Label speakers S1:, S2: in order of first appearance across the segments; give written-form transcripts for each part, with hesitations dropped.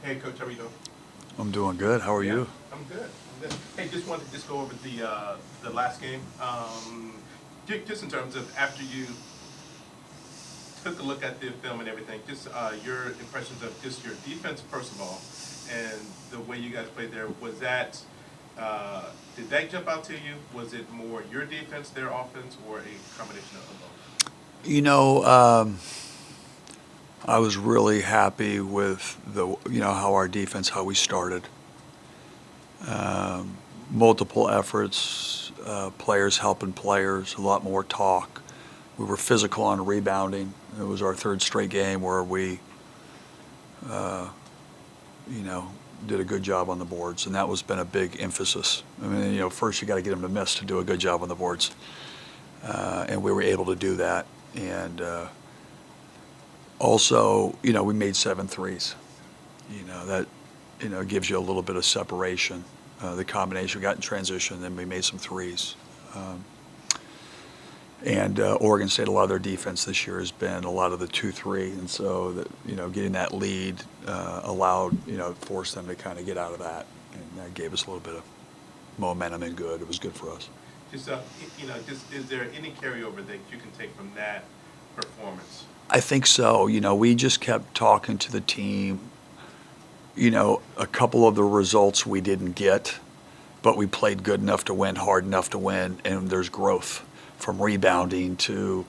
S1: Hey, Coach, how are you doing?
S2: I'm doing good. How are
S1: Yeah,
S2: you?
S1: I'm good. I'm good. Hey, just wanted to just go over the last game. Just in terms of after you took a look at the film and everything, just your impressions of just your defense, first of all, and the way you guys played there. Was that did that jump out to you? Was it more your defense, their offense, or a combination of both?
S2: You know, I was really happy with how our defense, how we started. Multiple efforts, players helping players, a lot more talk. We were physical on rebounding. It was our third straight game where we, uh, you know, did a good job on the boards, and that was been a big emphasis. I mean, first you got to get them to miss to do a good job on the boards, and we were able to do that. And also, we made 7 threes. That, gives you a little bit of separation. The combination, we got in transition, then we made some threes. Um, and Oregon State, a lot of their defense this year has been a lot of the 2-3, and so getting that lead allowed, forced them to kind of get out of that, and that gave us a little bit of momentum and good. It was good for us.
S1: Just just is there any carryover that you can take from that performance?
S2: I think so. We just kept talking to the team. A couple of the results we didn't get, but we played good enough to win, hard enough to win, and there's growth from rebounding to,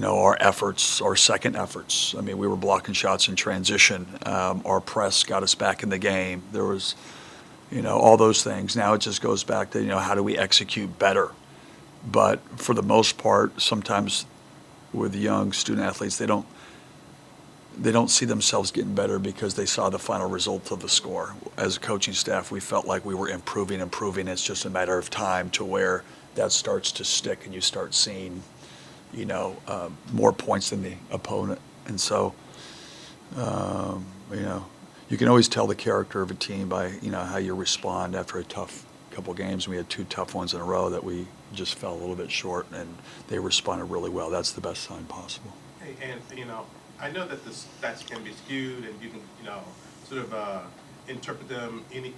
S2: our efforts, our second efforts. I mean, we were blocking shots in transition. Our press got us back in the game. There was, all those things. Now it just goes back to, how do we execute better? But for the most part, sometimes with young student athletes, they don't see themselves getting better because they saw the final result of the score. As a coaching staff, we felt like we were improving. It's just a matter of time to where that starts to stick and you start seeing, more points than the opponent. And so, you can always tell the character of a team by, how you respond after a tough couple games. We had 2 tough ones in a row that we just fell a little bit short, and they responded really well. That's the best sign possible.
S1: Hey, and I know that the stats can be skewed, and you can sort of interpret them any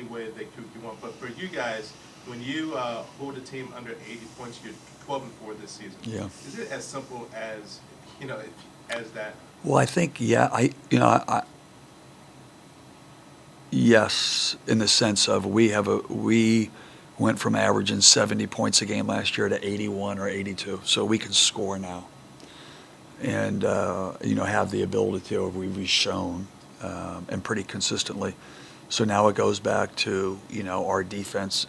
S1: way that you want. But for you guys, when you hold a team under 80 points, you're 12-4 this season.
S2: Yeah.
S1: Is it as simple as as that?
S2: Well, I think, yeah, yes, in the sense of we went from averaging 70 points a game last year to 81 or 82, so we can score now, and have the ability to. We've shown, and pretty consistently. So now it goes back to our defense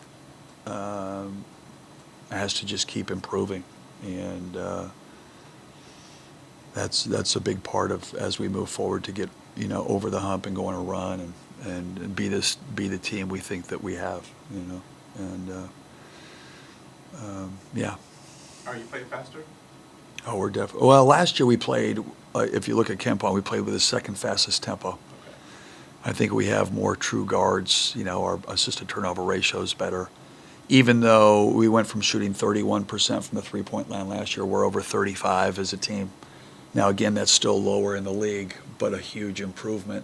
S2: has to just keep improving, and that's a big part of as we move forward to get over the hump and go on a run and be the team we think that we have, and yeah.
S1: Are you playing faster?
S2: Oh, we're definitely. Well, last year we played. If you look at Kempon, we played with the second fastest tempo.
S1: Okay.
S2: I think we have more true guards. Our assisted turnover ratio is better. Even though we went from shooting 31% from the three-point line last year, we're over 35 as a team. Now, again, that's still lower in the league, but a huge improvement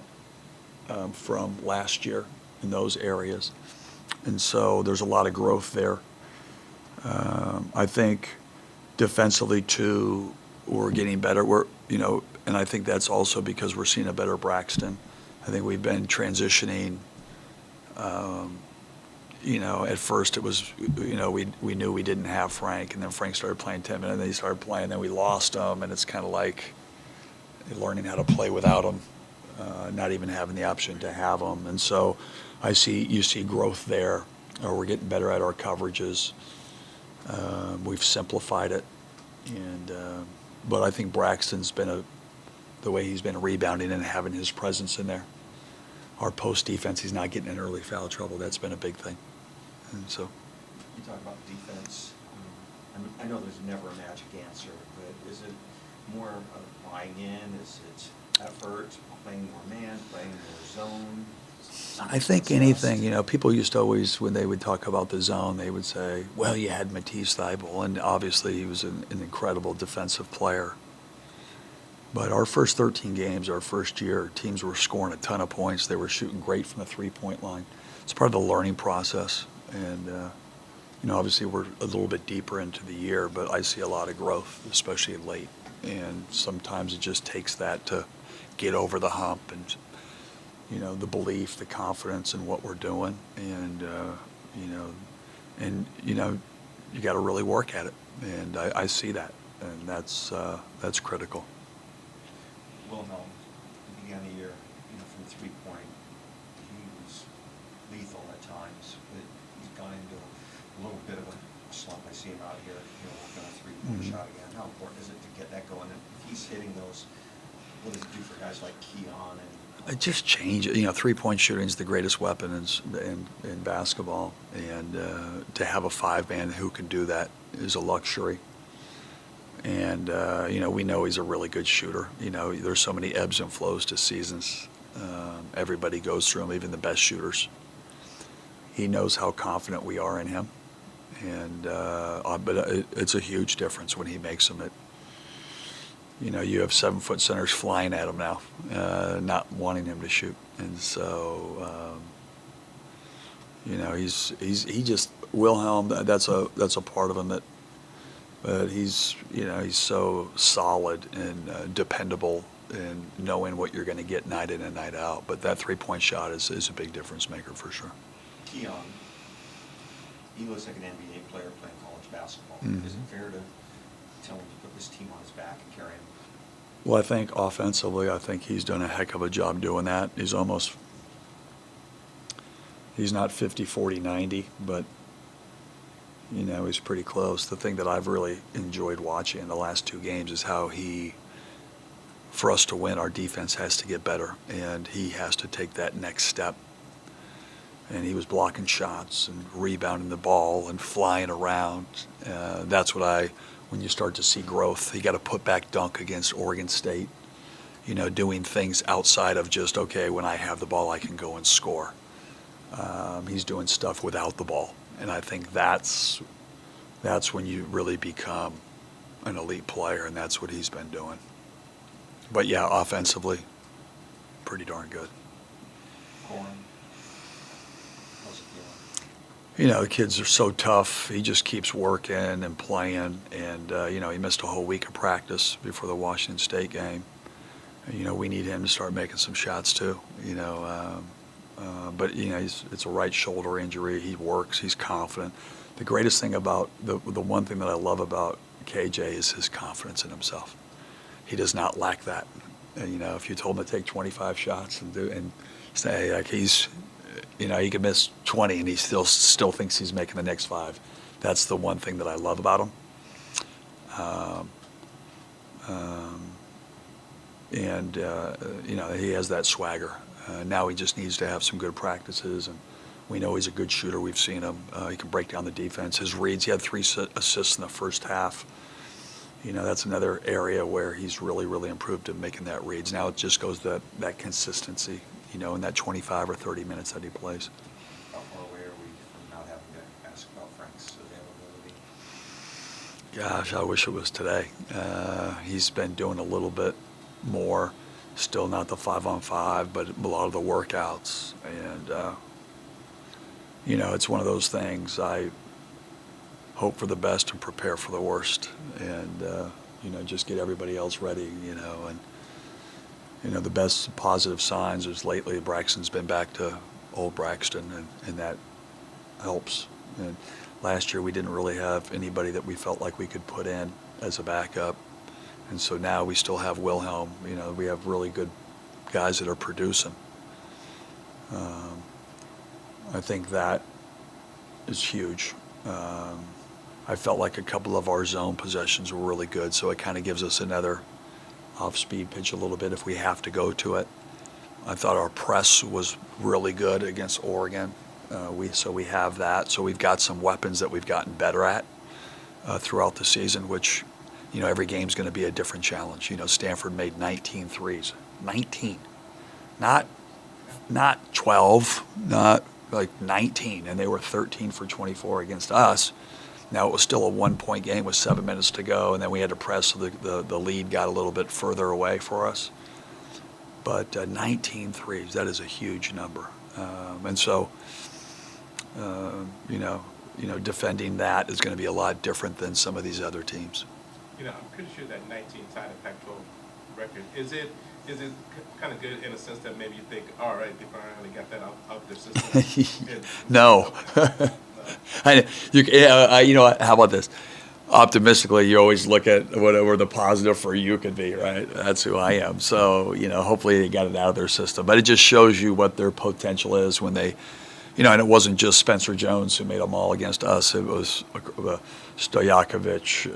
S2: from last year in those areas. And so there's a lot of growth there. I think defensively, too, we're getting better. And I think that's also because we're seeing a better Braxton. I think we've been transitioning. At first it was, we knew we didn't have Frank, and then Frank started playing 10 minutes, and then he started playing, then we lost him, and it's kind of like learning how to play without him, not even having the option to have him. And so you see growth there. We're getting better at our coverages. We've simplified it, but I think Braxton's been the way he's been rebounding and having his presence in there. Our post defense, he's not getting in early foul trouble. That's been a big thing. And so,
S3: You talk about defense. I know there's never a magic answer, but is it more of buying in? Is it effort, playing more man, playing more zone?
S2: I think anything, people used to always, when they would talk about the zone, they would say, well, you had Matisse Thybulle, and obviously he was an incredible defensive player. But our first 13 games, our first year, teams were scoring a ton of points. They were shooting great from the three-point line. It's part of the learning process. And, obviously we're a little bit deeper into the year, but I see a lot of growth, especially late. And sometimes it just takes that to get over the hump and, the belief, the confidence in what we're doing. And, you got to really work at it. And I see that. And that's critical.
S3: Wilhelm, at the beginning of the year, from the three-point, he was lethal at times, but he's gone into a little bit of a slump. I see him out here, working on a three-point shot again. How important is it to get that going? And if he's hitting those, what does it do for guys like Keon and
S2: It just changes. Three-point shooting is the greatest weapon in basketball, and to have a five-man who can do that is a luxury. And we know he's a really good shooter. There's so many ebbs and flows to seasons. Everybody goes through them, even the best shooters. He knows how confident we are in him, and but it's a huge difference when he makes them. You have 7-foot centers flying at him now, not wanting him to shoot, and so he just Wilhelm. That's a part of him that. But he's so solid and dependable and knowing what you're going to get night in and night out. But that three-point shot is a big difference maker for sure.
S3: Keon, he looks like an NBA player playing college basketball.
S2: Mm-hmm.
S3: Is it fair to tell him to put this team on his back and carry him?
S2: Well, I think offensively, he's done a heck of a job doing that. He's not 50, 40, 90, but he's pretty close. The thing that I've really enjoyed watching in the last two games is how for us to win, our defense has to get better, and he has to take that next step. And he was blocking shots and rebounding the ball and flying around. That's when you start to see growth, he got a put-back dunk against Oregon State, doing things outside of just, okay, when I have the ball, I can go and score. He's doing stuff without the ball. And I think that's when you really become an elite player, and that's what he's been doing. But yeah, offensively, pretty darn good.
S3: Corin, how's it feeling?
S2: The kids are so tough. He just keeps working and playing, and he missed a whole week of practice before the Washington State game. We need him to start making some shots too. But it's a right shoulder injury. He works. He's confident. The greatest thing about the one thing that I love about KJ is his confidence in himself. He does not lack that. And, if you told him to take 25 shots and say like he could miss 20 and he still thinks he's making the next 5. That's the one thing that I love about him. He has that swagger. Now he just needs to have some good practices, and we know he's a good shooter. We've seen him. He can break down the defense. His reads, he had 3 assists in the first half. That's another area where he's really, really improved in making that reads. Now it just goes to that consistency, in that 25 or 30 minutes that he plays.
S3: How far away are we from not having to ask about Frank's availability?
S2: Gosh, I wish it was today. He's been doing a little bit more. Still not the 5-on-5, but a lot of the workouts. And, it's one of those things. I hope for the best and prepare for the worst. And, just get everybody else ready, And, the best positive signs is lately Braxton's been back to old Braxton, and that helps. And last year we didn't really have anybody that we felt like we could put in as a backup. And so now we still have Wilhelm. We have really good guys that are producing. I think that is huge. I felt like a couple of our zone possessions were really good, so it kind of gives us another off-speed pitch a little bit if we have to go to it. I thought our press was really good against Oregon. We have that. So we've got some weapons that we've gotten better at throughout the season, which every game's going to be a different challenge. Stanford made 19 threes. 19. Not 12, not like 19. And they were 13 for 24 against us. Now, it was still a 1-point game with 7 minutes to go, and then we had to press, so the lead got a little bit further away for us. But 19 threes, that is a huge number. And so, defending that is going to be a lot different than some of these other teams.
S1: I'm pretty sure that 19 tied a Pac-12 record. Is it kind of good in a sense that maybe you think, all right, they finally got that out of their system?
S2: No. How about this? Optimistically, you always look at whatever the positive for you could be, right? That's who I am. So, hopefully they got it out of their system. But it just shows you what their potential is when they, and it wasn't just Spencer Jones who made them all against us. It was Stojakovic,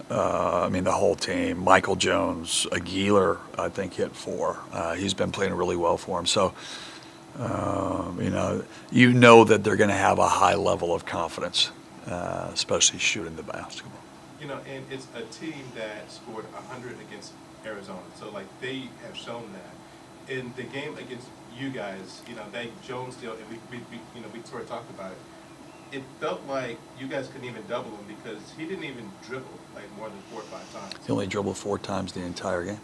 S2: the whole team. Michael Jones, Aguilar, I think, hit 4. He's been playing really well for him. So, that they're going to have a high level of confidence, especially shooting the basketball.
S1: And it's a team that scored 100 against Arizona. So, they have shown that. In the game against you guys, that Jones deal, and we sort of talked about it. It felt like you guys couldn't even double him because he didn't even dribble more than 4 or 5 times.
S2: He only dribbled 4 times the entire game.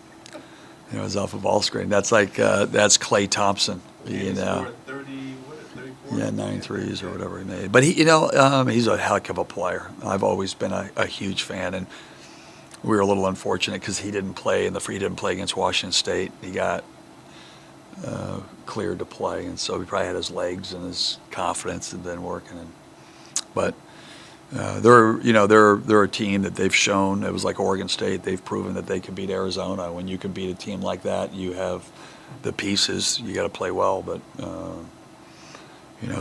S2: It was off a ball screen. That's that's Klay Thompson.
S1: He scored 34?
S2: Yeah, 9 threes or whatever he made. But he's a heck of a player. I've always been a huge fan, and we were a little unfortunate because he didn't play against Washington State. He got cleared to play, and so he probably had his legs and his confidence had been working. But they're a team that they've shown. It was like Oregon State. They've proven that they can beat Arizona. When you can beat a team like that, you have the pieces. You got to play well. But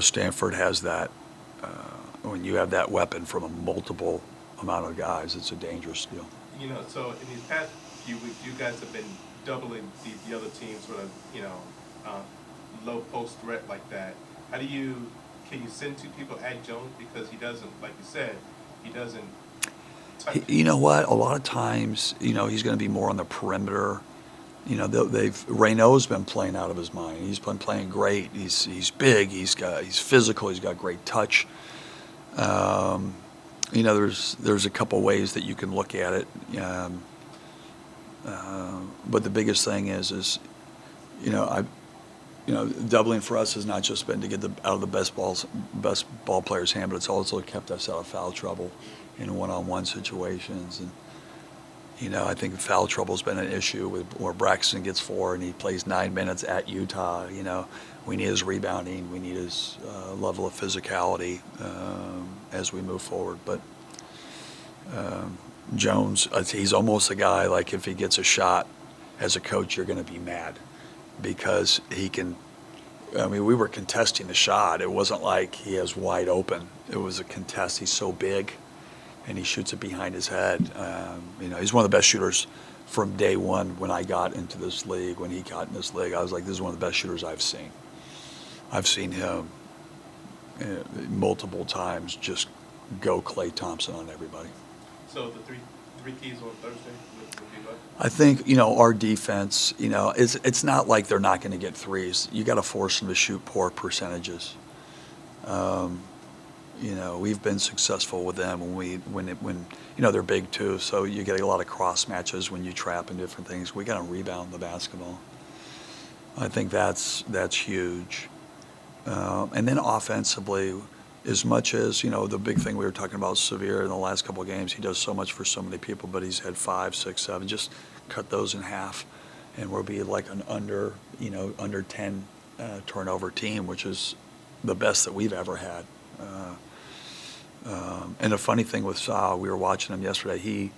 S2: Stanford has that. When you have that weapon from a multiple amount of guys, it's a dangerous deal.
S1: So in these past few weeks, you guys have been doubling the other teams sort of low post threat like that. Can you send 2 people at Jones because he doesn't, like you said, he doesn't touch?
S2: You know what? A lot of times, he's going to be more on the perimeter. Reynaud's been playing out of his mind. He's been playing great. He's big. He's physical. He's got great touch. There's a couple ways that you can look at it. But the biggest thing is doubling for us has not just been to get out of the best ball player's hand, but it's also kept us out of foul trouble in one-on-one situations. And I think foul trouble's been an issue where Braxton gets 4 and he plays 9 minutes at Utah. We need his rebounding, we need his level of physicality as we move forward. But Jones, he's almost a guy like if he gets a shot as a coach, you're going to be mad. Because he can, we were contesting the shot. It wasn't like he is wide open. It was a contest. He's so big, and he shoots it behind his head. He's one of the best shooters from day one when I got into this league. When he got in this league, I was like, this is one of the best shooters I've seen. I've seen him multiple times just go Klay Thompson on everybody.
S1: So the three keys on Thursday would be what?
S2: I think, our defense, it's not like they're not going to get threes. You got to force them to shoot poor percentages. We've been successful with them when they're big too. So you get a lot of cross matches when you trap and different things. We got to rebound the basketball. I think that's huge. And then offensively, as much as, the big thing we were talking about, Severe in the last couple of games, he does so much for so many people, but he's had 5, 6, 7. Just cut those in half, and we'll be like an under 10 turnover team, which is the best that we've ever had. And the funny thing with Sa, we were watching him yesterday,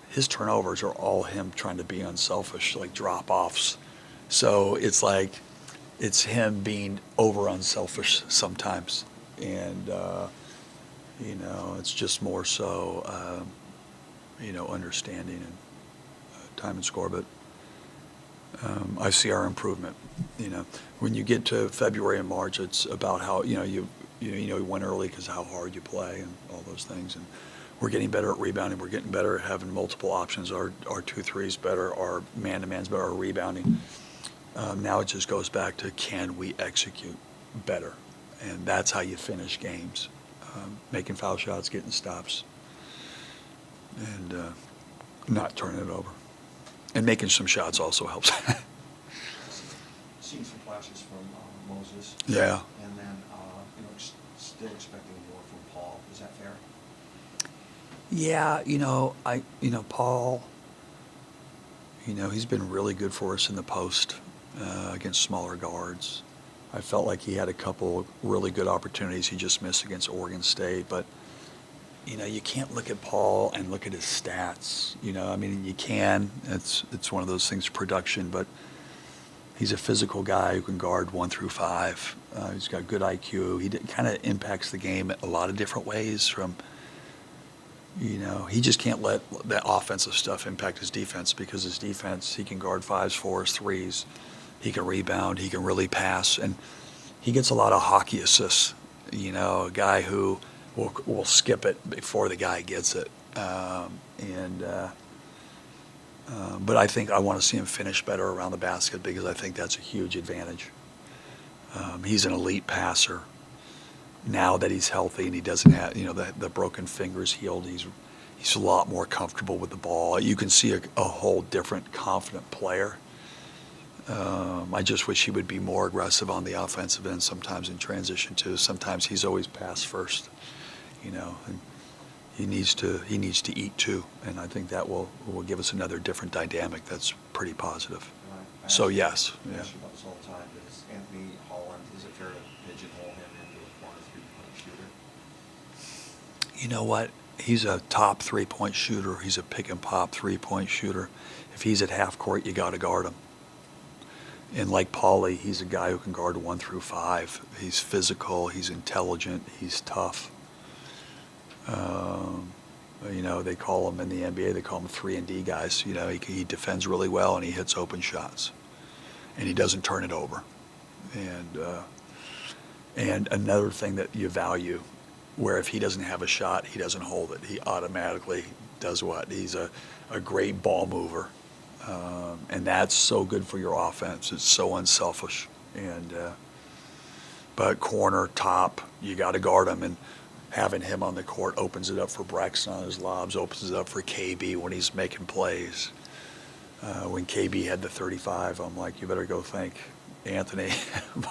S2: his turnovers are all him trying to be unselfish, like drop-offs. So it's like it's him being over unselfish sometimes. And, it's just more so, understanding and time and score. But I see our improvement. When you get to February and March, it's about how, you win early because how hard you play and all those things. And we're getting better at rebounding. We're getting better at having multiple options. Our 2-3's better. Our man-to-man's better. Our rebounding. Now it just goes back to, can we execute better? And that's how you finish games. making foul shots, getting stops, and not turning it over. And making some shots also helps.
S3: Seeing some flashes from Moses.
S2: Yeah.
S3: And then, still expecting more from Paul. Is that fair?
S2: Yeah, Paul, he's been really good for us in the post against smaller guards. I felt like he had a couple really good opportunities he just missed against Oregon State, but you can't look at Paul and look at his stats. I mean, you can. It's one of those things, production, but he's a physical guy who can guard 1 through 5. He's got good IQ. He kind of impacts the game a lot of different ways from, he just can't let that offensive stuff impact his defense, because his defense, he can guard 5s, 4s, 3s. He can rebound. He can really pass. And he gets a lot of hockey assists, a guy who will skip it before the guy gets it. But I think I want to see him finish better around the basket, because I think that's a huge advantage. He's an elite passer. Now that he's healthy and he doesn't have, the broken fingers healed, he's a lot more comfortable with the ball. You can see a whole different, confident player. I just wish he would be more aggressive on the offensive end sometimes in transition too. Sometimes he's always pass first, and he needs to eat too, and I think that will give us another different dynamic that's pretty positive. So yes.
S3: I ask you about this all the time, but is Anthony Holland, is it fair to pigeonhole him into a corner three-point shooter?
S2: You know what? He's a top 3-point shooter. He's a pick and pop 3-point shooter. If he's at half court, you got to guard him. And like Paulie, he's a guy who can guard 1 through 5. He's physical. He's intelligent. He's tough. They call him in the NBA, they call him 3-and-D guys. He defends really well and he hits open shots. And he doesn't turn it over. And another thing that you value, where if he doesn't have a shot, he doesn't hold it. He automatically does what? He's a great ball mover. And that's so good for your offense. It's so unselfish. But corner, top, you got to guard him. And having him on the court opens it up for Braxton on his lobs, opens it up for KB when he's making plays. When KB had the 35, I'm like, you better go thank Anthony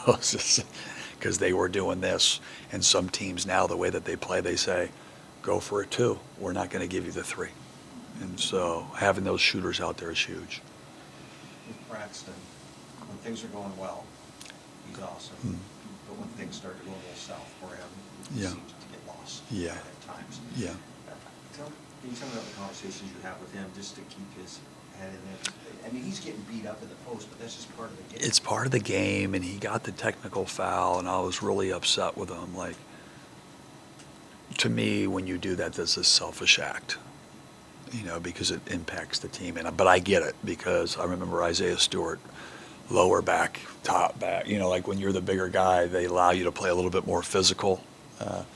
S2: Moses, because they were doing this. And some teams now, the way that they play, they say, go for a 2. We're not going to give you the 3. And so having those shooters out there is huge.
S3: With Braxton, when things are going well, he's awesome.
S2: Mm.
S3: But when things start to go a little south for him, he
S2: Yeah.
S3: seems to get lost
S2: Yeah.
S3: at times.
S2: Yeah.
S3: Can you tell me about the conversations you have with him just to keep his head in there? I mean, he's getting beat up in the post, but that's just part of the game.
S2: It's part of the game, and he got the technical foul, and I was really upset with him. Like, to me, when you do that, that's a selfish act, because it impacts the team. But I get it, because I remember Isaiah Stewart, lower back, top back. Like when you're the bigger guy, they allow you to play a little bit more physical, but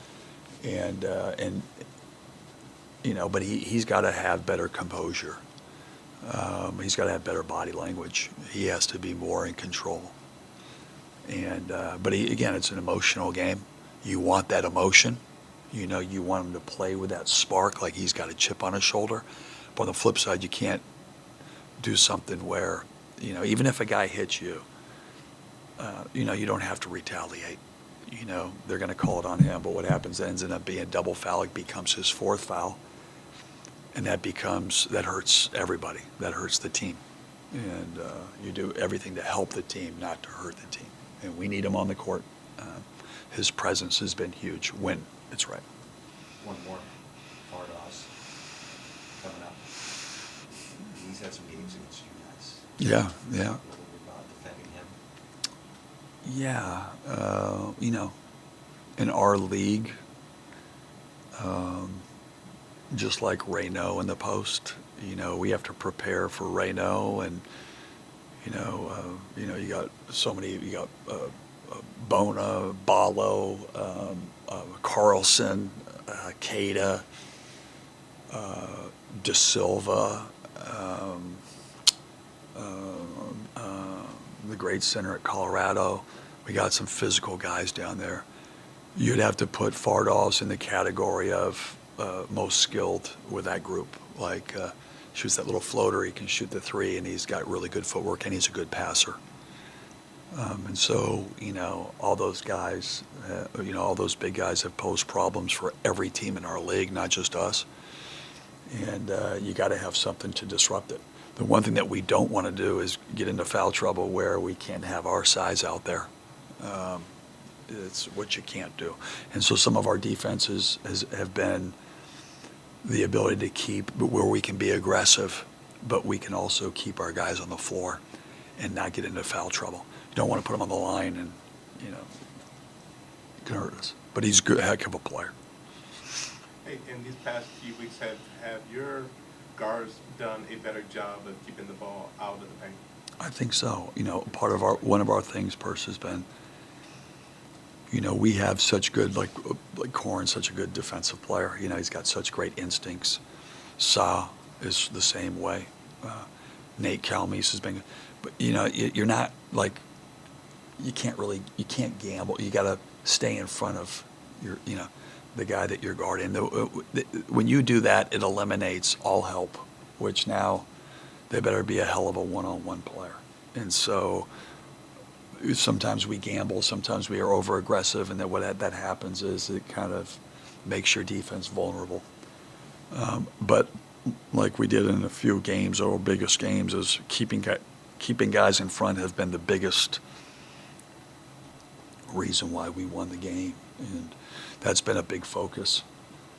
S2: he's got to have better composure. He's got to have better body language. He has to be more in control. But again, it's an emotional game. You want that emotion. You want him to play with that spark, like he's got a chip on his shoulder. But on the flip side, you can't do something where, even if a guy hits you, you don't have to retaliate. They're going to call it on him. But what happens ends up being a double foul. It becomes his 4th foul. And that hurts everybody. That hurts the team. And you do everything to help the team, not to hurt the team. And we need him on the court. His presence has been huge when it's right.
S3: One more part of us coming up. He's had some meetings against you guys.
S2: Yeah.
S3: A little bit about defending him.
S2: Yeah. In our league, just like Reno in the post, we have to prepare for Reno, and you got so many. You got Bona, Balo, Carlson, Cada, De Silva, the great center at Colorado. We got some physical guys down there. you'd have to put Fardovs in the category of most skilled with that group. Like, shoots that little floater, he can shoot the three, and he's got really good footwork, and he's a good passer. And so, all those guys, all those big guys have posed problems for every team in our league, not just us. And you got to have something to disrupt it. The one thing that we don't want to do is get into foul trouble where we can't have our size out there. It's what you can't do. And so some of our defenses have been the ability to keep where we can be aggressive, but we can also keep our guys on the floor and not get into foul trouble. You don't want to put him on the line and, it can hurt us. But he's a heck of a player.
S1: Hey, in these past few weeks, have your guards done a better job of keeping the ball out of the paint?
S2: I think so. One of our things, Perce, has been, we have such good, like Corin's such a good defensive player. He's got such great instincts. Sa is the same way. Nate Calmes has been, but you're not like, you can't gamble. You got to stay in front of the guy that you're guarding. When you do that, it eliminates all help, which now they better be a hell of a one-on-one player. And so sometimes we gamble, sometimes we are over-aggressive, and then what that happens is it kind of makes your defense vulnerable. But like we did in a few games, our biggest games, is keeping guys in front have been the biggest reason why we won the game, and that's been a big focus.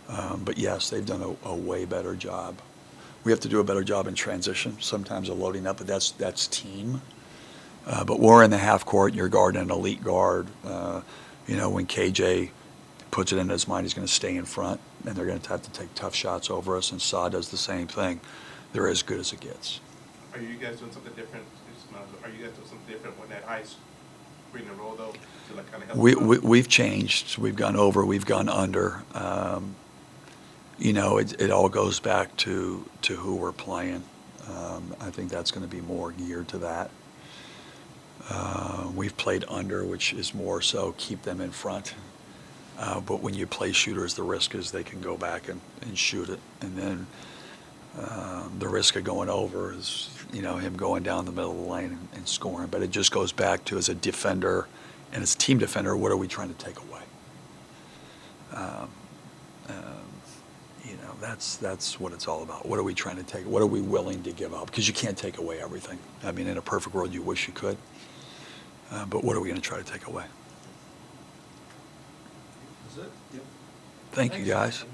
S2: But yes, they've done a way better job. We have to do a better job in transition, sometimes of loading up, but that's team. But we're in the half court, and you're guarding an elite guard. When KJ puts it in his mind, he's going to stay in front, and they're going to have to take tough shots over us, and Sa does the same thing. They're as good as it gets.
S1: Are you guys doing something different? Are you guys doing something different when that high screen and roll, though, to like kind of help?
S2: We've changed. We've gone over. We've gone under. It all goes back to who we're playing. I think that's going to be more geared to that. We've played under, which is more so keep them in front. But when you play shooters, the risk is they can go back and shoot it. And then the risk of going over is, him going down the middle of the lane and scoring. But it just goes back to, as a defender and as a team defender, what are we trying to take away? That's what it's all about. What are we trying to take? What are we willing to give up? Because you can't take away everything. I mean, in a perfect world, you wish you could. But what are we going to try to take away?
S4: That's it? Yep.
S2: Thank you, guys.